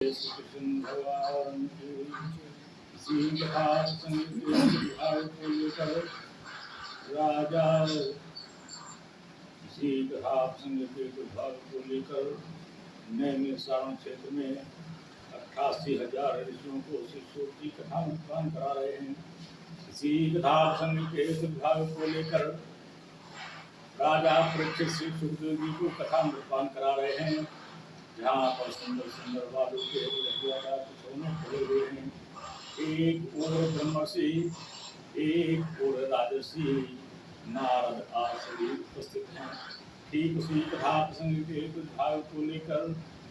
कृष्ण भगवान की इसी कथा संग के भाव को लेकर राजा इसी कथा संग के भाव को लेकर नए सारण क्षेत्र में 88,000 ऋषियों को शिष्यों की कथा प्रदान करा रहे हैं। इसी कथा संग के भाव को लेकर राजा परीक्षित श्री सुखदेव जी को कथा प्रदान करा रहे हैं। यहाँ पर सुंदर सुंदर बालों के सोने खुले हुए हैं। एक ओर ब्रह्मर्षि, एक ओर राजर्षि नारद आदि उपस्थित हैं। ठीक उसी कथा प्रसंग के भाव को लेकर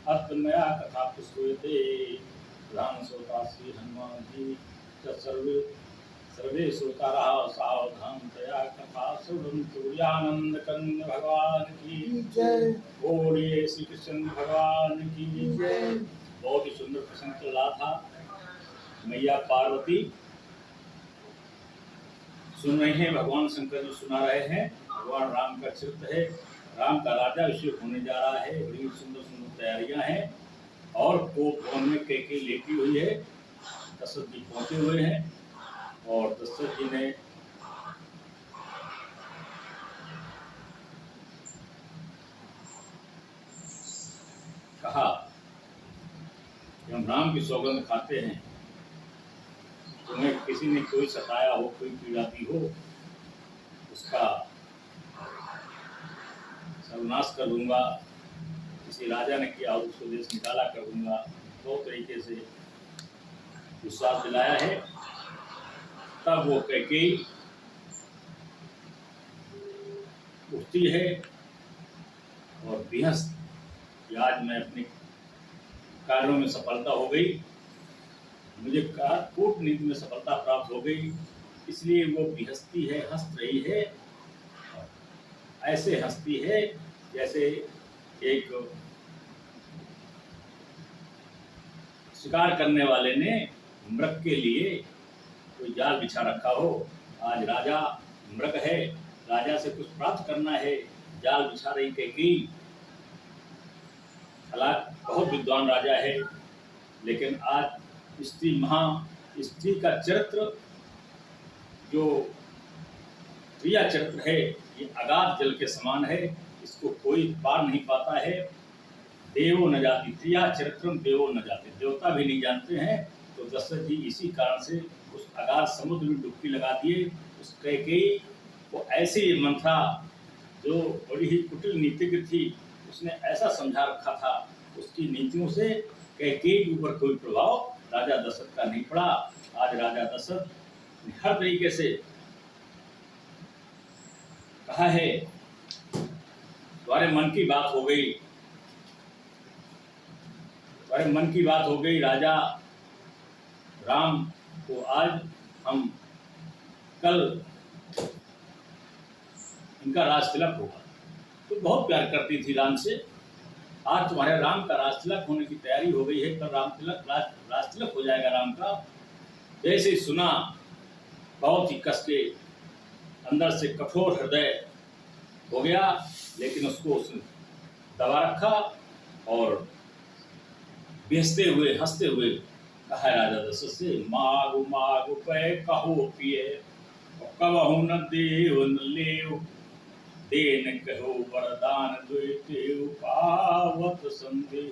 अर्थमया कथा पुष्पते प्रधान श्रोता श्री हनुमान जी सर्वे श्रोतारा सावधान तया कथा श्रवन्तु। आनंद कंद भगवान की जय। बोलिए श्री कृष्ण भगवान की जय। बहुत ही सुंदर प्रसंग चल रहा था। मैया पार्वती सुन रहे हैं, भगवान शंकर जी सुना रहे हैं। भगवान राम का चरित्र है, राम का राज्य अभिषेक होने जा रहा है। बड़ी सुंदर सुंदर तैयारियां हैं और कोप भवन में कैकेयी लेटी हुई है। दशरथ जी पहुंचे हुए हैं और दशरथ जी ने कहा कि हम राम की सौगंध खाते हैं, तुम्हें किसी ने कोई सताया हो, कोई पीड़ा दी हो, उसका सर्वनाश कर दूंगा। किसी राजा ने किया हो उसको देश निकाला कर दूंगा। बहुत तरीके से विश्वास दिलाया है। तब वो कैकेयी उठती है और बेहस कि आज मैं अपने कार्यों में सफलता हो गई, मुझे कूटनीति में सफलता प्राप्त हो गई, इसलिए वो भी हंसती है, हंस रही है। ऐसे हंसती है जैसे एक शिकार करने वाले ने मृग के लिए कोई जाल बिछा रखा हो। आज राजा मृग है, राजा से कुछ प्राप्त करना है, जाल बिछा रही कैकेयी। हालांकि बहुत विद्वान राजा है, लेकिन आज स्त्री का चरित्र जो प्रिया चरित्र है, ये अगाध जल के समान है, इसको कोई पार नहीं पाता है। देवो न जाति, प्रिया चरित्रम देवो न जाति, देवता भी नहीं जानते हैं। तो दशरथ जी इसी कारण से उस अगाध समुद्र में डुबकी लगा दिए। उस कैकेयी वो ऐसी मंथरा जो बड़ी ही कुटिल नीतिज्ञ थी, उसने ऐसा समझा रखा था, उसकी नीतियों से कैकेयी के ऊपर कोई प्रभाव राजा दशरथ का नहीं पड़ा। आज राजा दशरथ हर तरीके से कहा है, तुम्हारे मन की बात हो गई, तुम्हारे मन की बात हो गई। राजा राम को आज हम कल इनका राज तिलक होगा। तो बहुत प्यार करती थी राम से। आज तुम्हारे राम का राज तिलक होने की तैयारी हो गई है, कल राम तिलक राज तिलक हो जाएगा राम का। जैसे सुना, बहुत ही कस के अंदर से कठोर हृदय हो गया, लेकिन उसको उसने दबा रखा और बेहसते हुए हंसते हुए कहा राजा दशरथ से, मागु मागु पै कहो पिए कबहु न देव न लेव, देन कहो वरदान द्वैतेव पावत संदेव।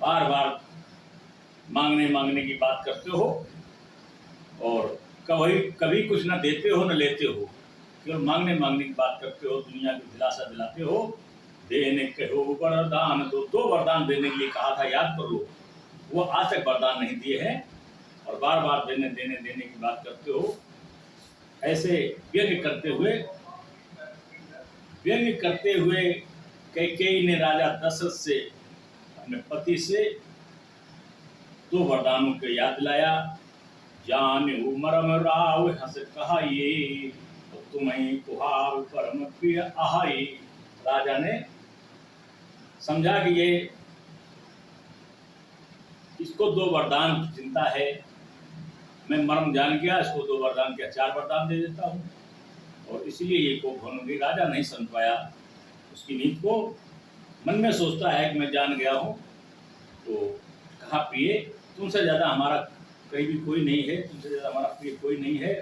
बार बार मांगने की बात करते हो और कभी कुछ न देते हो न लेते हो, केवल मांगने की बात करते हो, दुनिया की दिलासा दिलाते हो। देने कहो वरदान दो वरदान देने के लिए कहा था, याद कर लो। वो आज तक वरदान नहीं दिए हैं और बार बार देने की बात करते हो। ऐसे व्यंग्य करते हुए कैकेयी ने राजा दशरथ से, अपने पति से, दो वरदानों को याद दिलाया। जाने मरम राव हंस कहा ये, तुम्हें कुहार परम प्रिय आहाई। राजा ने समझा कि ये इसको दो वरदान की चिंता है, मैं मर्म जान गया, इसको दो वरदान के 4 वरदान दे देता हूँ, और इसलिए ये कोप होंगे। राजा नहीं समझ पाया उसकी नीति को, मन में सोचता है कि मैं जान गया हूँ, तो कहा प्रिय तुमसे ज्यादा हमारा करीबी कोई नहीं है, तुमसे ज्यादा हमारा प्रिय कोई नहीं है।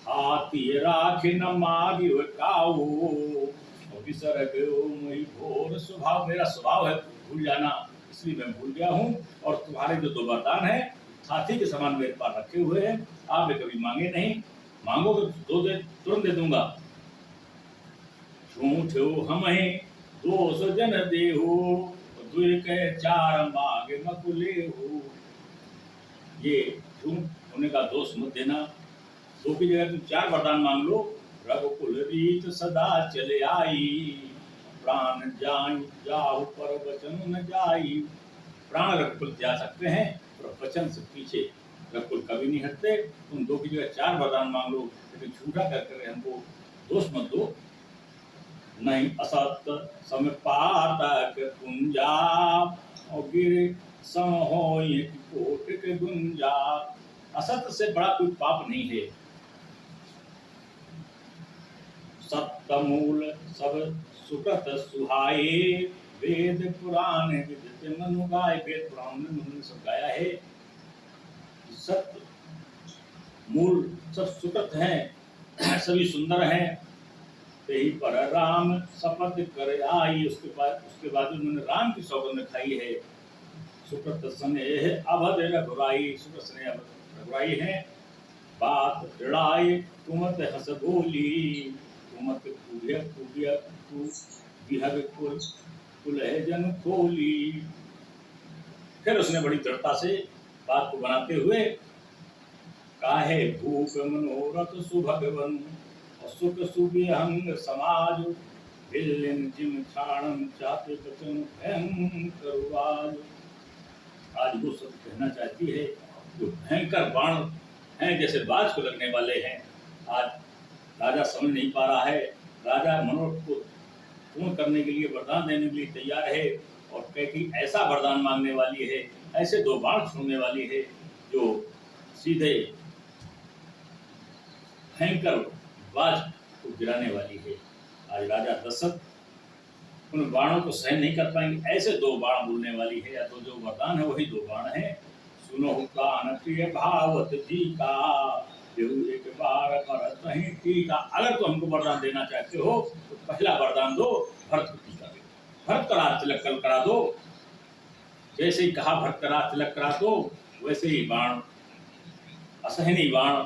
हाथी राखे न मागी हुए काऊ, विसर गयो मोहि घोर स्वभाव। मेरा स्वभाव है भूल जाना, इसलिए मैं भूल गया हूँ। और तुम्हारे जो दो वरदान है हाथी के समान मेरे पास रखे हुए हैं, आपने कभी मांगे नहीं, मांगोगे तो दो दे तुरंत दे दूंगा। झूठ हम ही दोष जन देहु, दुई कह चार मागे मकुले हो। ये झूठ होने का दोष मत देना, दो की जगह तुम चार वरदान मांग लो। रघुकुल रीत सदा चले आई, प्राण जाई जाहु पर वचन न जाई। प्राण रघुकुल जा सकते हैं पर वचन से पीछे रघुकुल कभी नहीं हटते। तुम दो की जगह चार वरदान मांग लो, लेकिन झूठा कर हमको दोष मत दो। नहीं असत सम पातक कुंजा, और गिर सम होय कोट के गुंजा। असत से बड़ा कोई पाप नहीं है। सत्य मूल सब सुकृत सुहाए, वेद पुराण विदित मनु गाय। वेद पुराण में मनु ने सब गाया है। सत्य मूल सब सुकृत हैं, सभी सुंदर हैं। यही पर राम शपथ कर आई, उसके बाद उन्होंने राम की सौगंध खाई है। सुकृत स्नेह अवध रघुराई, सुकृत स्नेह अवध रघुराई है। बात लड़ाई कुमत हस बोली, कुमत कुबिय कुबिय विहग कुल है जन खोली। फिर उसने बड़ी दृढ़ता से बात को बनाते हुए काहे भूप मनोरथ सुभगवन, सुख सुविहंग समाज। बिल्लिन जिम क्षाणम चाते बचन भयंकर आज। आज वो सब कहना चाहती है जो भयंकर बाण हैं जैसे बाज को लगने वाले हैं। आज राजा समझ नहीं पा रहा है, राजा मनोरथ को पूर्ण करने के लिए वरदान देने के लिए तैयार है, और कैकी ऐसा वरदान मांगने वाली है, ऐसे दो बाण छोड़ने वाली है जो सीधे भयंकर बाज को गिराने वाली है। आज राजा दशरथ उन बाणों को सहन नहीं कर पाएंगे, ऐसे दो बाण बोलने वाली है, या तो जो वरदान है वही दो बाण है। सुनो कान प्रिय भावत जी का, एक बार भरत नहीं टीका। अगर तो हमको वरदान देना चाहते हो तो पहला वरदान दो, भरत को टीका दो, भरत का राज तिलक कल करा दो। जैसे ही कहा भरत का राज तिलक करा दो, वैसे ही बाण, असहनीय बाण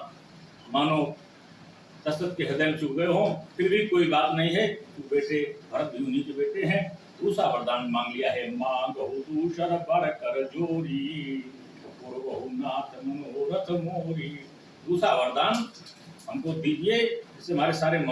मानो दशरथ के हृदय में चुभ गए हों। फिर भी कोई बात नहीं है, बेटे भरत भी उन्हीं के बेटे हैं। दूसरा वरदान मांग लिया है, मांगहु दूसर बर कर जोरी, पूर्वहु नाथ मनोरथ मोरी। दूसरा वरदान हमको दीजिए, जिससे हमारे सारे